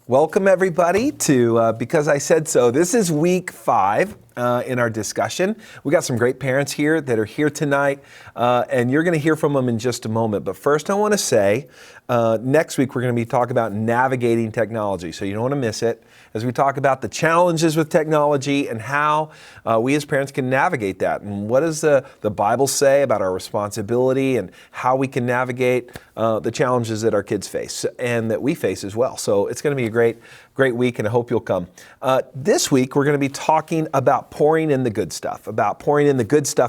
Welcome, everybody, to Because I Said So. This is week 5 in our discussion. We got some great parents here that are here tonight, and you're going to hear from them in just a moment. But first, I want to say, next week, we're going to be talking about navigating technology, so you don't want to miss it, as we talk about the challenges with technology and how we as parents can navigate that. And what does the Bible say about our responsibility and how we can navigate the challenges that our kids face and that we face as well. So it's going to be a great week, and I hope you'll come. This week, we're going to be talking about pouring in the good stuff,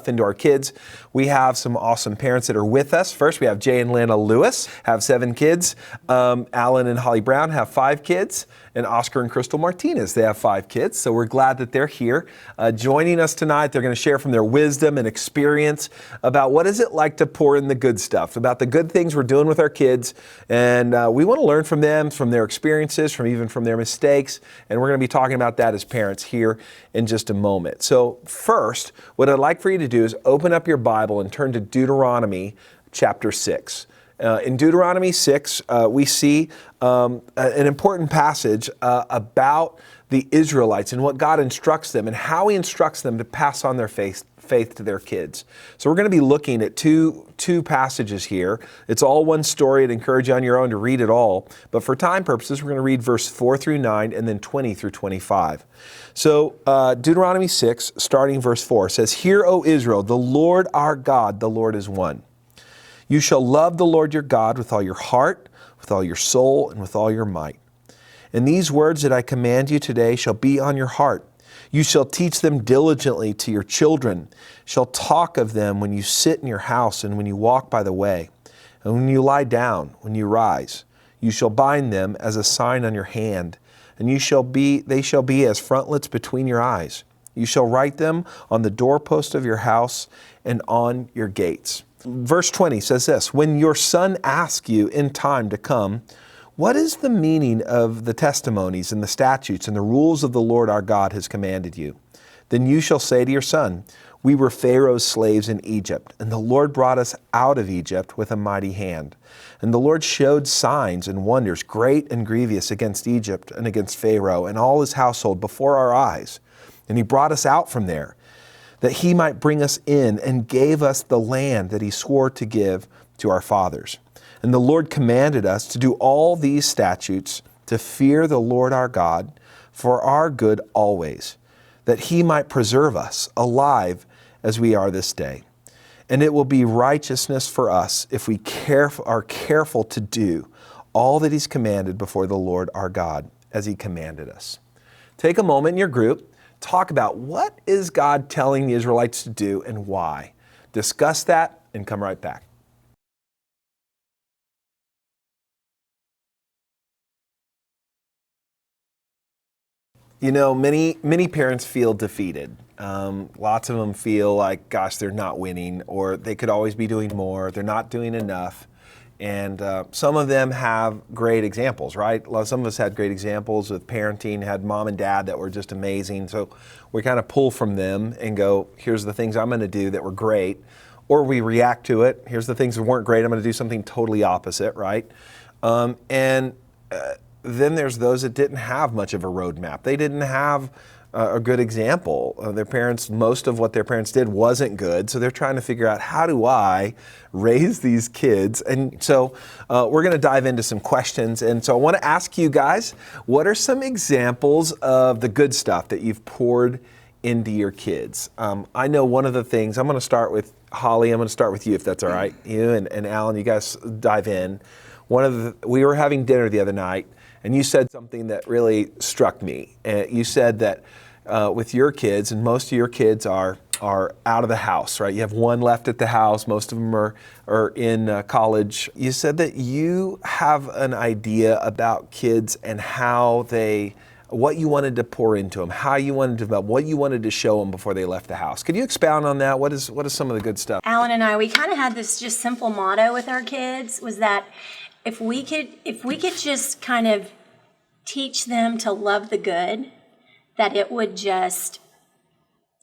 into our kids. We have some awesome parents that are with us. First, we have Jay and Lana Lewis, have 7 kids. Alan and Holly Brown have 5 kids. And Oscar and Crystal Martinez, they have 5 kids. So we're glad that they're here joining us tonight. They're going to share from their wisdom and experience about what is it like to pour in the good stuff, about the good things we're doing with our kids. And we want to learn from them, from their experiences, even from their mistakes. And we're going to be talking about that as parents here in just a moment. So first, what I'd like for you to do is open up your Bible and turn to Deuteronomy chapter 6. In Deuteronomy 6, we see an important passage about the Israelites and what God instructs them and how He instructs them to pass on their faith to their kids. So we're going to be looking at two passages here. It's all one story. I'd encourage you on your own to read it all. But for time purposes, we're going to read verse 4 through 9 and then 20 through 25. So Deuteronomy 6, starting verse 4, says, "Hear, O Israel, the Lord our God, the Lord is one. You shall love the Lord your God with all your heart, with all your soul, and with all your might. And these words that I command you today shall be on your heart. You shall teach them diligently to your children, shall talk of them when you sit in your house and when you walk by the way, and when you lie down, when you rise. You shall bind them as a sign on your hand, and they shall be as frontlets between your eyes. You shall write them on the doorpost of your house and on your gates." Verse 20 says this, "When your son asks you in time to come, what is the meaning of the testimonies and the statutes and the rules of the Lord our God has commanded you? Then you shall say to your son, we were Pharaoh's slaves in Egypt, and the Lord brought us out of Egypt with a mighty hand. And the Lord showed signs and wonders, great and grievous, against Egypt and against Pharaoh and all his household before our eyes. And He brought us out from there, that He might bring us in and gave us the land that He swore to give to our fathers. And the Lord commanded us to do all these statutes, to fear the Lord our God for our good always, that He might preserve us alive as we are this day. And it will be righteousness for us if we are careful to do all that He's commanded before the Lord our God, as He commanded us." Take a moment in your group. Talk about what is God telling the Israelites to do and why. Discuss that and come right back. You know, many parents feel defeated. Lots of them feel like, gosh, they're not winning, or they could always be doing more. They're not doing enough. And some of them have great examples, right? Some of us had great examples with parenting, had mom and dad that were just amazing. So we kind of pull from them and go, here's the things I'm going to do that were great. Or we react to it. Here's the things that weren't great. I'm going to do something totally opposite, right? Then there's those that didn't have much of a roadmap. They didn't have a good example. Most of what their parents did wasn't good, so they're trying to figure out, how do I raise these kids? And so we're going to dive into some questions. And so I want to ask you guys, what are some examples of the good stuff that you've poured into your kids? I know one of the things, I'm going to start with Holly, I'm going to start with you if that's all right. You and Alan, you guys dive in. We were having dinner the other night, and you said something that really struck me. You said that with your kids, and most of your kids are out of the house, right? You have one left at the house. Most of them are in college. You said that you have an idea about kids and what you wanted to pour into them, how you wanted to develop, what you wanted to show them before they left the house. Could you expound on that? What is some of the good stuff? Alan and I, we kind of had this just simple motto with our kids, was that if we could just kind of teach them to love the good, that it would just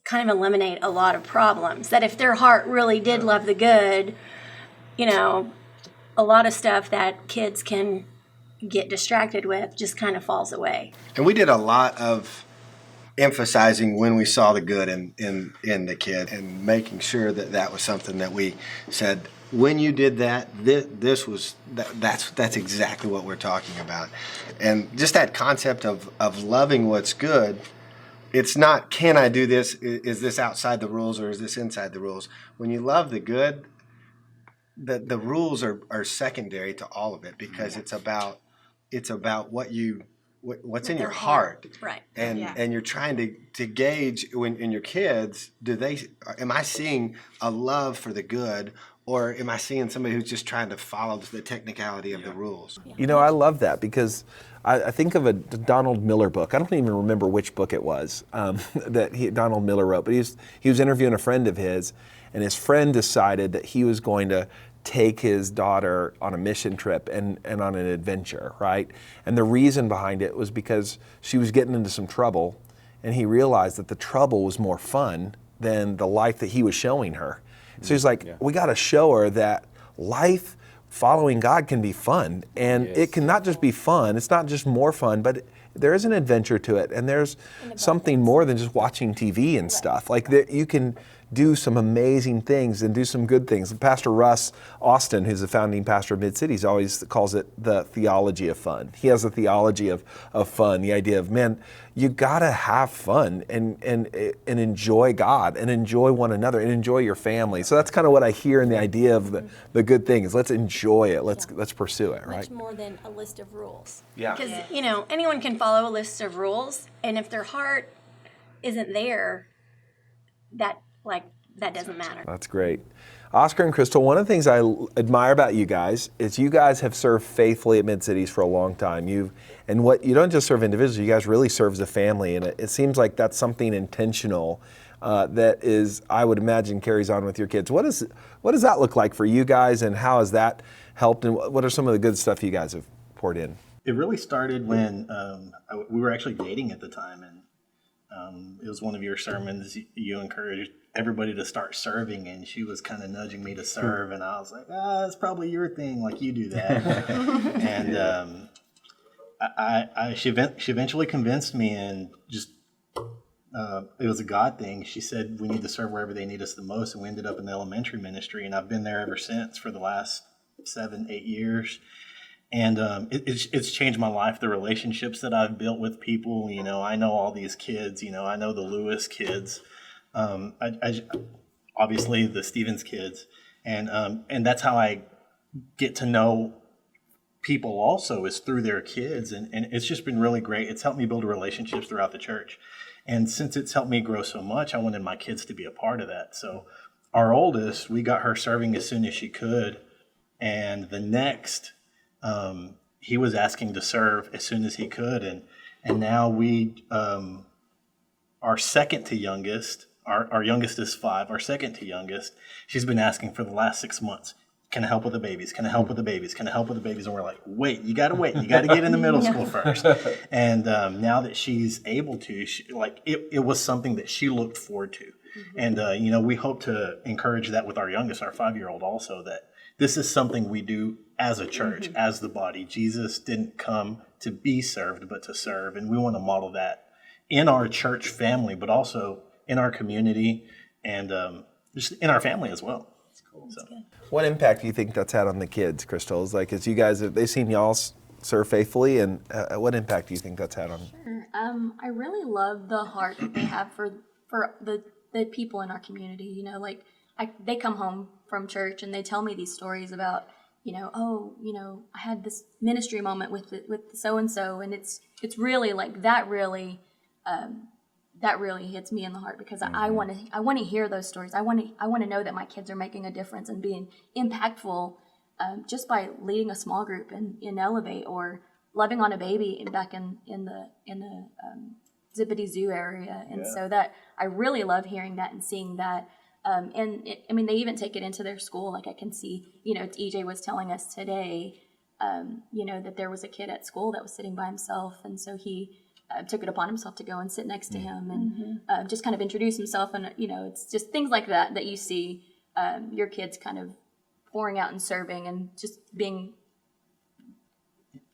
kind of eliminate a lot of problems. That if their heart really did love the good, a lot of stuff that kids can get distracted with just kind of falls away. And we did a lot of emphasizing when we saw the good in the kid and making sure that that was something that we said, when you did that, that's exactly what we're talking about. And just that concept of loving what's good, it's not, can I do this? Is this outside the rules or is this inside the rules? When you love the good, the rules are secondary to all of it, because it's about what's in your heart. Right. And you're trying to gauge in your kids, am I seeing a love for the good, or am I seeing somebody who's just trying to follow the technicality of the rules? You know, I love that, because I think of a Donald Miller book. I don't even remember which book it was that Donald Miller wrote, but he was interviewing a friend of his, and his friend decided that he was going to take his daughter on a mission trip and on an adventure, right? And the reason behind it was because she was getting into some trouble, and he realized that the trouble was more fun than the life that he was showing her. So he's like, we got to show her that life following God can be fun, and it can not just be fun, it's not just more fun, but there is an adventure to it, and there's something more than just watching TV and stuff. Like, you can do some amazing things and do some good things. Pastor Russ Austin, who's the founding pastor of Mid-Cities, always calls it the theology of fun. He has a theology of fun, the idea of, man, you gotta have fun and enjoy God and enjoy one another and enjoy your family. So that's kind of what I hear in the idea of the good thing is, let's enjoy it, let's pursue it, right? Much more than a list of rules. Yeah. Because, anyone can follow a list of rules, and if their heart isn't there, that doesn't matter. That's great. Oscar and Crystal, one of the things I admire about you guys is you guys have served faithfully at Mid-Cities for a long time. You don't just serve individually, you guys really serve as a family, and it seems like that's something intentional that is, I would imagine, carries on with your kids. What does that look like for you guys, and how has that helped, and what are some of the good stuff you guys have poured in? It really started when we were actually dating at the time, and it was one of your sermons. You encouraged everybody to start serving, and she was kind of nudging me to serve, and I was like, it's probably your thing, like you do that. And she eventually convinced me, and just it was a God thing. She said we need to serve wherever they need us the most, and we ended up in the elementary ministry, and I've been there ever since for the last 7-8 years. And it's changed my life, the relationships that I've built with people. I know all these kids, I know the Lewis kids, obviously the Stevens kids. And that's how I get to know people also, is through their kids. And it's just been really great. It's helped me build relationships throughout the church. And since it's helped me grow so much, I wanted my kids to be a part of that. So our oldest, we got her serving as soon as she could. And the next, he was asking to serve as soon as he could, and now we, our second to youngest, our youngest is 5, our second to youngest, she's been asking for the last 6 months, can I help with the babies? Can I help with the babies? Can I help with the babies? And we're like, wait, you got to get in the middle school first. And now that she's able to, it was something that she looked forward to. Mm-hmm. And, we hope to encourage that with our youngest, our 5-year-old also, that this is something we do as a church, as the body. Jesus didn't come to be served, but to serve. And we want to model that in our church family, but also in our community and just in our family as well. That's cool. So. What impact do you think that's had on the kids, Crystal? Like, as you guys, they've seen y'all serve faithfully, and what impact do you think that's had on? Sure. I really love the heart that they have for the people in our community. They come home from church and they tell me these stories about, I had this ministry moment with so and so, and it's really like that really hits me in the heart, because I want to hear those stories. I want to know that my kids are making a difference and being impactful just by leading a small group in Elevate, or loving on a baby back in the Zippity Zoo area, and so that I really love hearing that and seeing that. They even take it into their school. Like, I can see, EJ was telling us today, that there was a kid at school that was sitting by himself. And so he took it upon himself to go and sit next to him and just kind of introduce himself. And, it's just things like that you see your kids kind of pouring out and serving and just being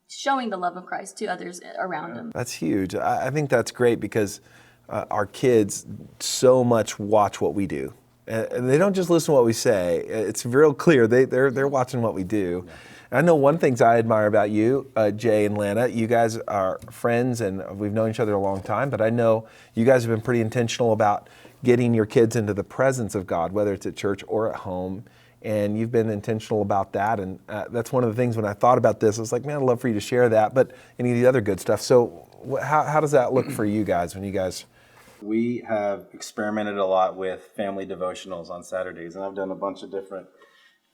showing the love of Christ to others around them. That's huge. I think that's great because our kids so much watch what we do. And they don't just listen to what we say. It's real clear. They're watching what we do. I know one thing I admire about you, Jay and Lana. You guys are friends and we've known each other a long time, but I know you guys have been pretty intentional about getting your kids into the presence of God, whether it's at church or at home. And you've been intentional about that. And that's one of the things when I thought about this, I was like, man, I'd love for you to share that, but any of the other good stuff. So how does that look for you guys when you guys... We have experimented a lot with family devotionals on Saturdays, and I've done a bunch of different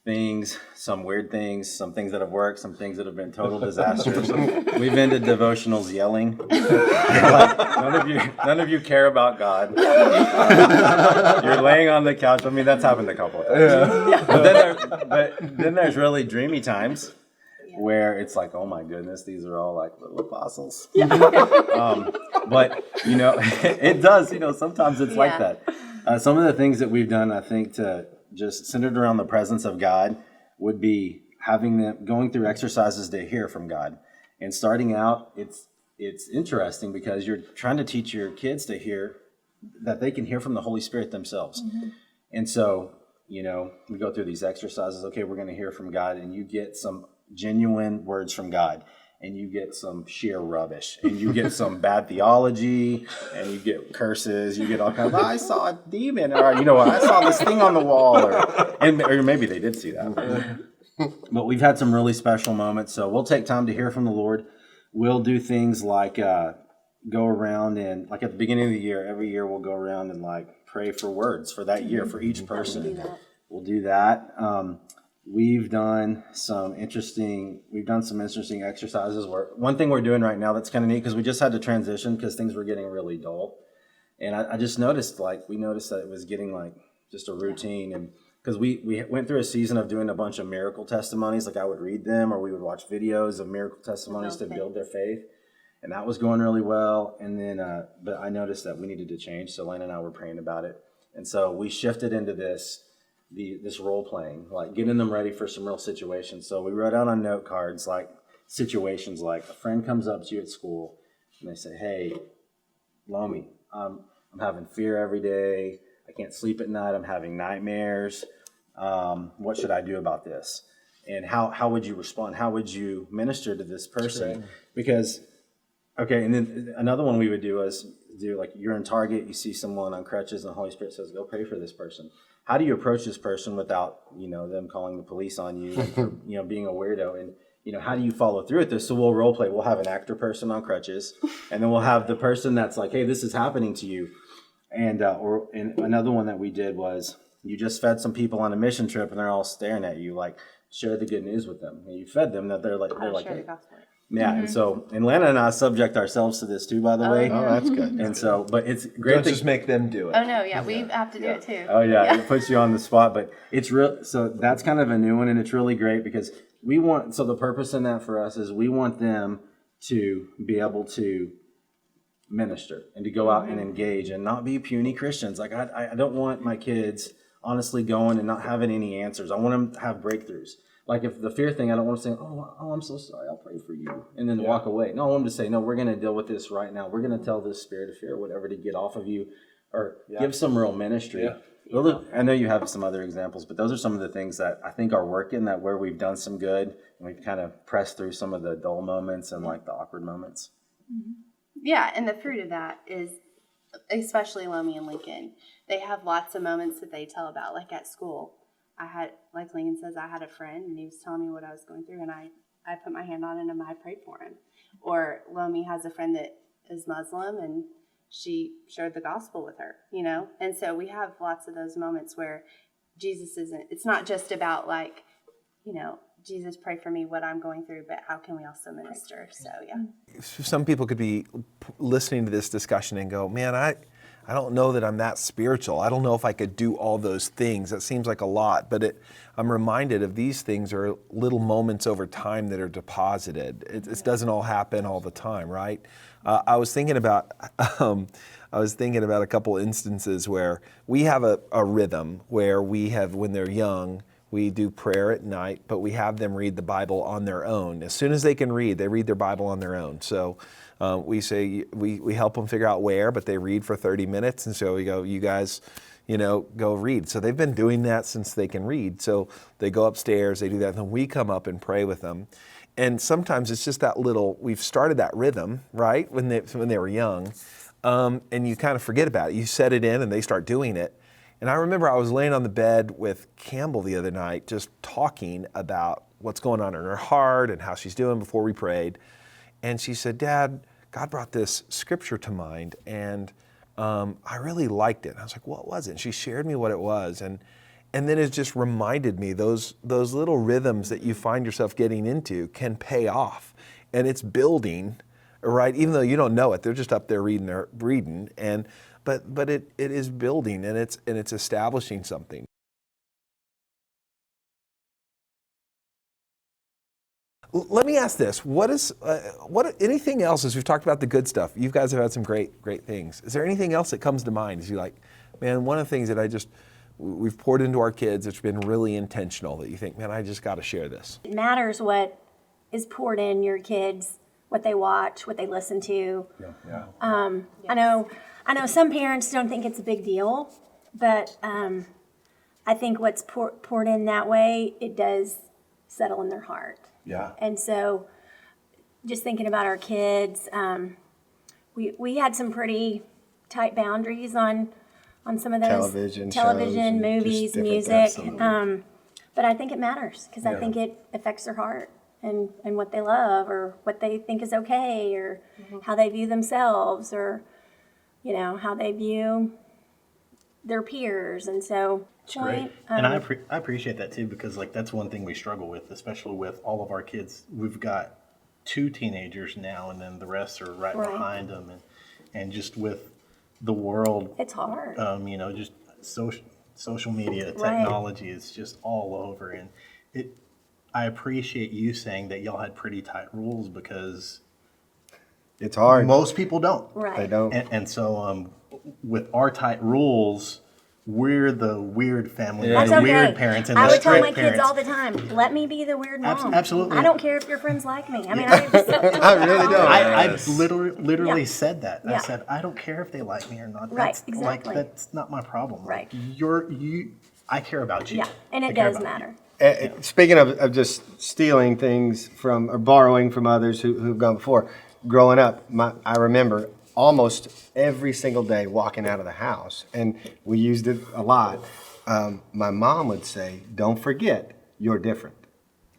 things, some weird things, some things that have worked, some things that have been total disasters. We've ended devotionals yelling. Like, none of you care about God. You're laying on the couch. I mean, that's happened a couple of times. Yeah. But then there's really dreamy times where it's like, oh my goodness, these are all like little apostles. Yeah. But, it does, sometimes it's like that. Some of the things that we've done, I think, to just centered around the presence of God would be having them going through exercises to hear from God. And starting out, it's interesting because you're trying to teach your kids to hear that they can hear from the Holy Spirit themselves. Mm-hmm. And so, we go through these exercises. Okay, we're going to hear from God, and you get some genuine words from God, and you get some sheer rubbish, and you get some bad theology, and you get curses, you get all kinds of, I saw a demon, or I saw this thing on the wall, or maybe they did see that. But we've had some really special moments, so we'll take time to hear from the Lord. We'll do things like go around and, like at the beginning of the year, every year we'll go around and like pray for words for that year for each person. We'll do that. We've done some interesting exercises where one thing we're doing right now that's kind of neat because we just had to transition because things were getting really dull. And I just noticed that it was getting like just a routine. And because we went through a season of doing a bunch of miracle testimonies, like I would read them or we would watch videos of miracle testimonies to build their faith. And that was going really well. And then, but I noticed that we needed to change. So Lana and I were praying about it. And so we shifted into this role playing, like getting them ready for some real situations. So we wrote out on note cards like situations like a friend comes up to you at school and they say, hey, Lomi, I'm having fear every day. I can't sleep at night. I'm having nightmares. What should I do about this? And how would you respond? How would you minister to this person? Because, okay, and then another one we would do is like you're in Target, you see someone on crutches and the Holy Spirit says, go pray for this person. How do you approach this person without, them calling the police on you, and, being a weirdo? And, how do you follow through with this? So we'll role play. We'll have an actor person on crutches, and then we'll have the person that's like, hey, this is happening to you. And another one that we did was you just fed some people on a mission trip, and they're all staring at you, like, share the good news with them. And you fed them that they're like, hey. Yeah, mm-hmm. and Lana and I subject ourselves to this too, by the way. Oh, that's good. And so, but it's great. Don't just make them do it. Oh no, yeah, we have to do it too. Oh yeah, it puts you on the spot, but it's real. So that's kind of a new one, and it's really great because so the purpose in that for us is we want them to be able to minister and to go out and engage and not be puny Christians. Like I don't want my kids honestly going and not having any answers. I want them to have breakthroughs. Like if the fear thing, I don't want to say, oh, I'm so sorry, I'll pray for you, and then walk away. No, I want them to say, no, we're going to deal with this right now. We're going to tell this spirit of fear, whatever, to get off of you, or give some real ministry. Yeah. I know you have some other examples, but those are some of the things that I think are working, that where we've done some good, and we've kind of pressed through some of the dull moments and like the awkward moments. Yeah, and the fruit of that is, especially Lomi and Lincoln, they have lots of moments that they tell about, like at school. I had, like Lincoln says, I had a friend and he was telling me what I was going through, and I put my hand on him and I prayed for him. Or Lomi has a friend that is Muslim and she shared the gospel with her, And so we have lots of those moments where it's not just about like, Jesus, pray for me, what I'm going through, but how can we also minister? So, yeah. Some people could be listening to this discussion and go, man, I don't know that I'm that spiritual. I don't know if I could do all those things. That seems like a lot, but I'm reminded of these things are little moments over time that are deposited. It doesn't all happen all the time, right? I was thinking about a couple instances where we have a rhythm where we have, when they're young, We do prayer at night, but we have them read the Bible on their own. As soon as they can read, they read their Bible on their own. So we say we help them figure out where, but they read for 30 minutes. And so we go, you guys, go read. So they've been doing that since they can read. So they go upstairs, they do that, and then we come up and pray with them. And sometimes it's just that little, we've started that rhythm, right, when they were young, and you kind of forget about it. You set it in and they start doing it. And I remember I was laying on the bed with Campbell the other night just talking about what's going on in her heart and how she's doing before we prayed. And she said, Dad, God brought this scripture to mind, and I really liked it. And I was like, what was it? And she shared me what it was. And then it just reminded me those little rhythms that you find yourself getting into can pay off. And it's building, right? Even though you don't know it, they're just up there reading. But it is building, and it's establishing something. Let me ask this: what anything else? As we've talked about the good stuff, you guys have had some great things. Is there anything else that comes to mind? Is you like, man, one of the things that we've poured into our kids, it's been really intentional. That you think, man, I just got to share this. It matters what is poured in your kids, what they watch, what they listen to. Yeah. I know some parents don't think it's a big deal, but I think what's poured in that way, it does settle in their heart. Yeah. And so just thinking about our kids, we had some pretty tight boundaries on some of those Television shows and movies, just different music. things. But I think it matters because I think it affects their heart and what they love or what they think is okay or how they view themselves or, how they view their peers. And so, Great. And I appreciate that too, because that's one thing we struggle with, especially with all of our kids. We've got 2 teenagers now, and then the rest are right behind them, and just with the world, it's hard. Just social media, technology is just all over, and I appreciate you saying that y'all had pretty tight rules because It's hard. most people don't. Right. They don't. And so with our tight rules, we're the weird family, That's the okay. weird parents, and I the would tell my strict kids parents. all the time, let me be the weird mom. Absolutely. I don't care if your friends like me. I mean, I just, I really don't. I literally Yeah. said that. Yeah. I said, I don't care if they like me or not. Right, That's, exactly. That's not my problem. Right. I care about you. yeah, and I it care does about you. matter. Speaking of just stealing things from or borrowing from others who've gone before, growing up, I remember almost every single day walking out of the house, and we used it a lot. My mom would say, "Don't forget, you're different."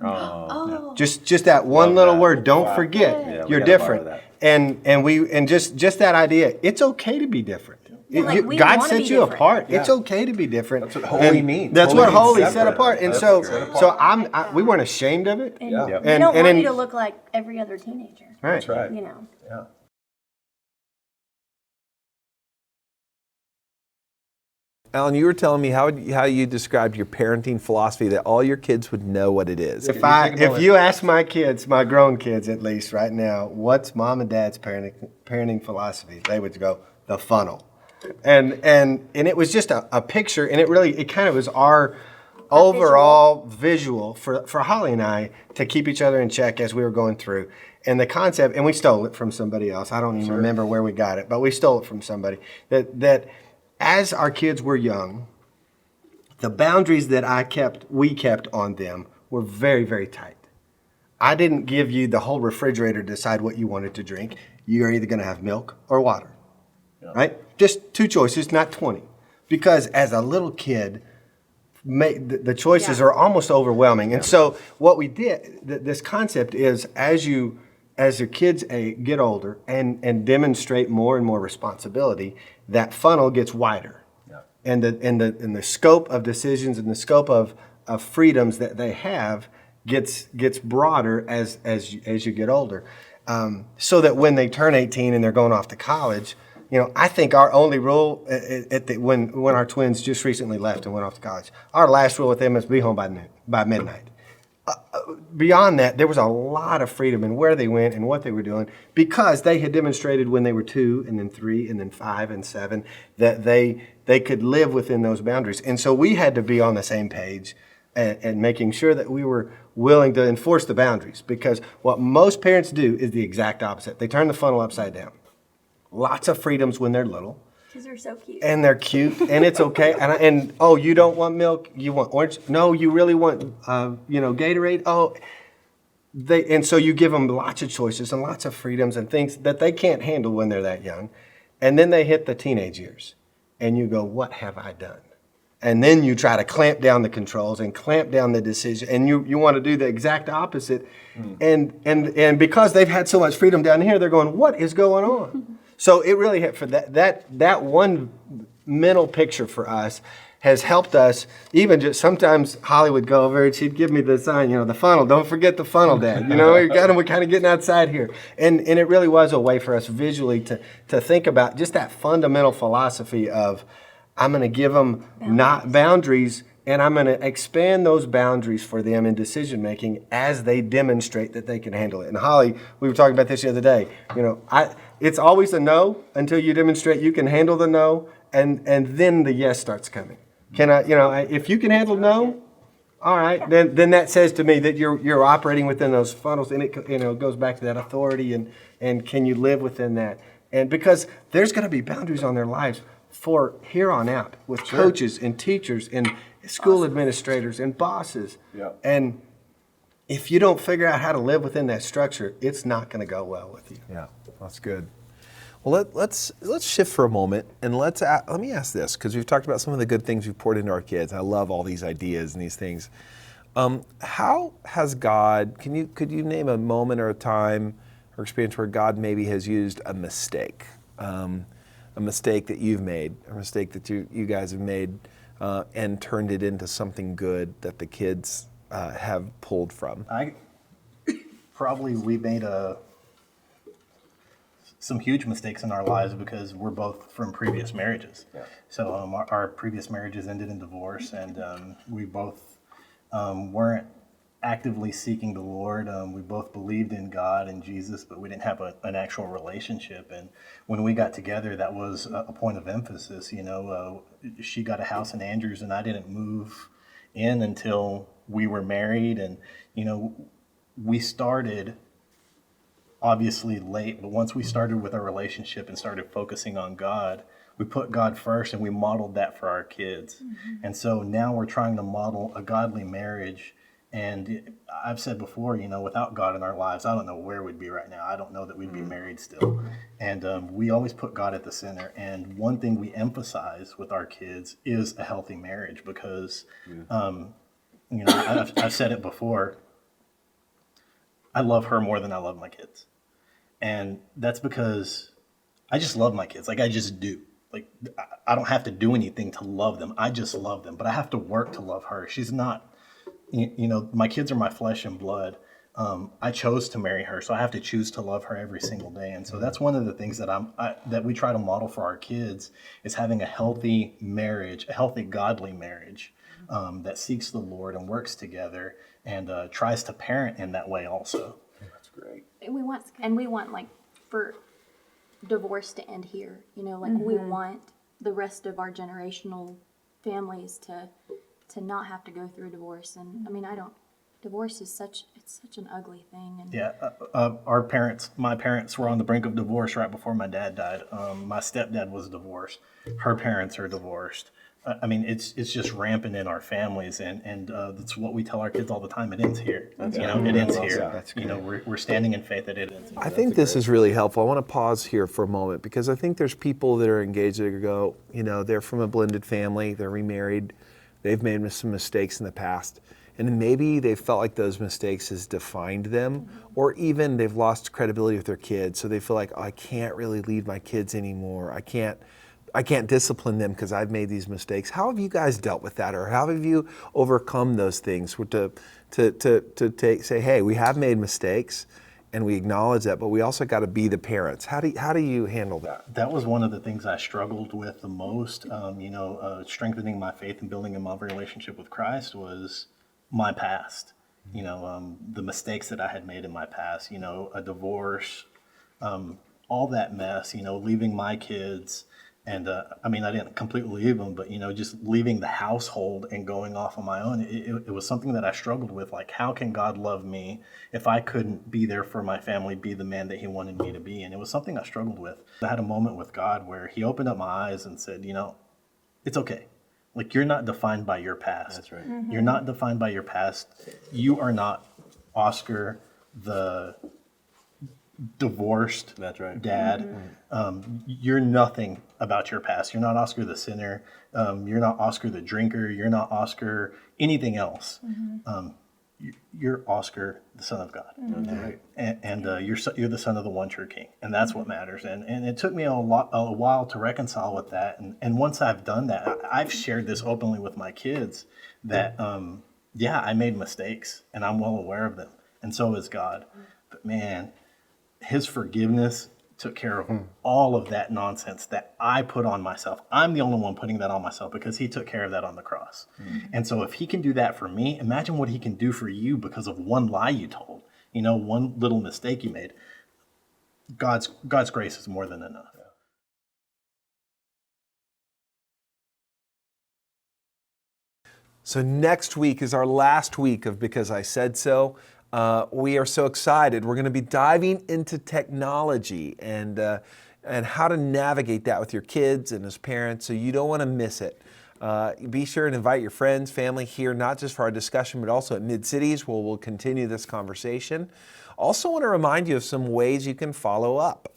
Oh. Just that one Love little that. word. Don't Wow. forget, Yeah, we you're gotta borrow different. that. And just that idea. It's okay to be different. We God wanna set be you different. apart. It's okay to be different. That's what holy And means. That's Holy what means holy set separate. apart. And That's so good. we weren't ashamed of it. And Yeah. we And- don't and want in- you to look like every other teenager. Right. That's right. Yeah. Alan, you were telling me how you described your parenting philosophy that all your kids would know what it is. If you ask my kids, my grown kids at least right now, what's mom and dad's parenting philosophy, they would go, the funnel. And it was just a picture, and it kind of was our overall visual for Holly and I to keep each other in check as we were going through. And the concept, and we stole it from somebody else. I don't even remember where we got it, but we stole it from somebody. That as our kids were young, the boundaries that we kept on them were very, very tight. I didn't give you the whole refrigerator to decide what you wanted to drink. You're either going to have milk or water, right? Just 2 choices, not 20. Because as a little kid, the choices are almost overwhelming. And so what we did, this concept is as your kids get older and demonstrate more and more responsibility, that funnel gets wider. And the scope of decisions and the scope of freedoms that they have gets broader as you get older. So that when they turn 18 and they're going off to college, I think our only rule when our twins just recently left and went off to college, our last rule with them is be home by midnight. Beyond that, there was a lot of freedom in where they went and what they were doing because they had demonstrated when they were 2 and then 3 and then 5 and 7 that they could live within those boundaries. And so we had to be on the same page and making sure that we were willing to enforce the boundaries. Because what most parents do is the exact opposite. They turn the funnel upside down. Lots of freedoms when they're little. Kids are so cute. And they're cute, and it's okay. And oh, you don't want milk? You want orange? No, you really want, Gatorade? Oh, and so you give them lots of choices and lots of freedoms and things that they can't handle when they're that young. And then they hit the teenage years, and you go, what have I done? And then you try to clamp down the controls and clamp down the decision, and you want to do the exact opposite. And because they've had so much freedom down here, they're going, what is going on? So it really had, for that one mental picture for us has helped us. Even just sometimes Holly would go over and she'd give me the sign, the funnel. Don't forget the funnel, Dad. We're kind of getting outside here, and it really was a way for us visually to think about just that fundamental philosophy of I'm going to give them not boundaries. And I'm going to expand those boundaries for them in decision making as they demonstrate that they can handle it. And Holly, we were talking about this the other day. It's always a no until you demonstrate you can handle the no, and then the yes starts coming. If you can handle no, all right, then that says to me that you're operating within those funnels, and it goes back to that authority and can you live within that? And because there's going to be boundaries on their lives for here on out with coaches and teachers and school administrators and bosses. Yeah. And if you don't figure out how to live within that structure, it's not going to go well with you. Yeah, that's good. Well, let's shift for a moment, and let me ask this, because we've talked about some of the good things we've poured into our kids. I love all these ideas and these things. How has God? Could you name a moment or a time or experience where God maybe has used a mistake that you've made, a mistake that you guys have made, and turned it into something good that the kids have pulled from? We made some huge mistakes in our lives because we're both from previous marriages. Yeah. So our previous marriages ended in divorce, and we both weren't actively seeking the Lord. We both believed in God and Jesus, but we didn't have an actual relationship. And when we got together, that was a point of emphasis. She got a house in Andrews, and I didn't move in until we were married. And we started obviously late, but once we started with our relationship and started focusing on God, we put God first, and we modeled that for our kids. Mm-hmm. And so now we're trying to model a godly marriage. And I've said before, without God in our lives, I don't know where we'd be right now. I don't know that we'd be married still. And we always put God at the center. And one thing we emphasize with our kids is a healthy marriage, because, I've said it before, I love her more than I love my kids. And that's because I just love my kids. I just do. I don't have to do anything to love them. I just love them. But I have to work to love her. She's not, my kids are my flesh and blood. I chose to marry her, so I have to choose to love her every single day. And so that's one of the things that we try to model for our kids, is having a healthy marriage, a healthy godly marriage that seeks the Lord and works together and tries to parent in that way also. That's great. We want for divorce to end here. We want the rest of our generational families to not have to go through divorce. And divorce is such an ugly thing. And yeah, my parents were on the brink of divorce right before my dad died. My stepdad was divorced. Her parents are divorced. It's just rampant in our families, and that's what we tell our kids all the time. It ends here. It ends here. We're standing in faith that it ends here. I think this is really helpful. I want to pause here for a moment, because I think there's people that are engaged that go, they're from a blended family, they're remarried, they've made some mistakes in the past, and maybe they felt like those mistakes has defined them, or even they've lost credibility with their kids, so they feel like, I can't really lead my kids anymore. I can't discipline them because I've made these mistakes. How have you guys dealt with that, or how have you overcome those things to say, hey, we have made mistakes, and we acknowledge that, but we also got to be the parents. How do you handle that? That was one of the things I struggled with the most. Strengthening my faith and building in my relationship with Christ was my past. The mistakes that I had made in my past. A divorce, all that mess. Leaving my kids And I mean, I didn't completely leave them, but just leaving the household and going off on my own, it was something that I struggled with. Like, how can God love me if I couldn't be there for my family, be the man that He wanted me to be? And it was something I struggled with. I had a moment with God where He opened up my eyes and said, it's okay. Like, you're not defined by your past. That's right. You're not defined by your past. You are not Oscar, the divorced That's right. dad. You're nothing about your past. You're not Oscar the sinner. You're not Oscar the drinker. You're not Oscar anything else. You're Oscar, the Son of God. That's right. And you're the son of the one true King, and that's what matters. And it took me a while to reconcile with that. And once I've done that, I've shared this openly with my kids that I made mistakes, and I'm well aware of them, and so is God. But man, His forgiveness took care of all of that nonsense that I put on myself. I'm the only one putting that on myself because He took care of that on the cross. And so if He can do that for me, imagine what He can do for you because of one lie you told, one little mistake you made. God's grace is more than enough. So next week is our last week of Because I Said So. We are so excited. We're going to be diving into technology and how to navigate that with your kids and as parents, so you don't want to miss it. Be sure and invite your friends, family here, not just for our discussion, but also at Mid-Cities, where we'll continue this conversation. Also want to remind you of some ways you can follow up.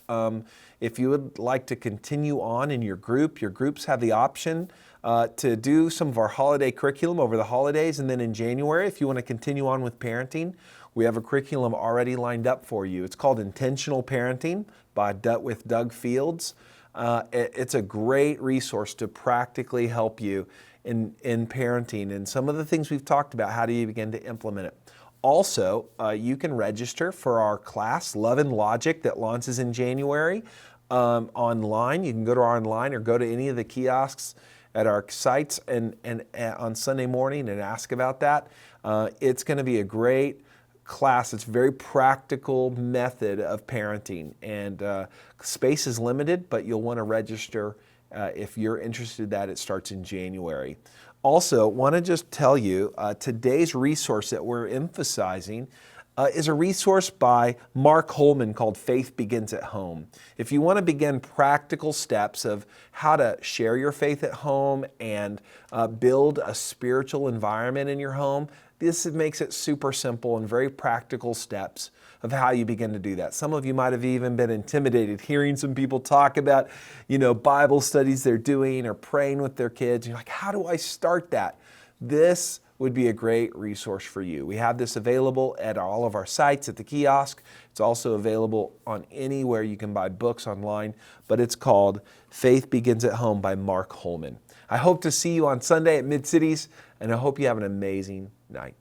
If you would like to continue on in your groups have the option to do some of our holiday curriculum over the holidays, and then in January, if you want to continue on with parenting, we have a curriculum already lined up for you. It's called Intentional Parenting with Doug Fields. It's a great resource to practically help you in parenting and some of the things we've talked about. How do you begin to implement it? Also, you can register for our class, Love and Logic, that launches in January online. You can go to our online or go to any of the kiosks at our sites and on Sunday morning and ask about that. It's going to be a great class. It's a very practical method of parenting, and space is limited, but you'll want to register if you're interested in that. It starts in January. Also, want to just tell you, today's resource that we're emphasizing is a resource by Mark Holman called Faith Begins at Home. If you want to begin practical steps of how to share your faith at home and build a spiritual environment in your home, this makes it super simple and very practical steps of how you begin to do that. Some of you might have even been intimidated hearing some people talk about, Bible studies they're doing or praying with their kids. You're like, how do I start that? This would be a great resource for you. We have this available at all of our sites at the kiosk. It's also available on anywhere you can buy books online, but it's called Faith Begins at Home by Mark Holman. I hope to see you on Sunday at Mid-Cities, and I hope you have an amazing night.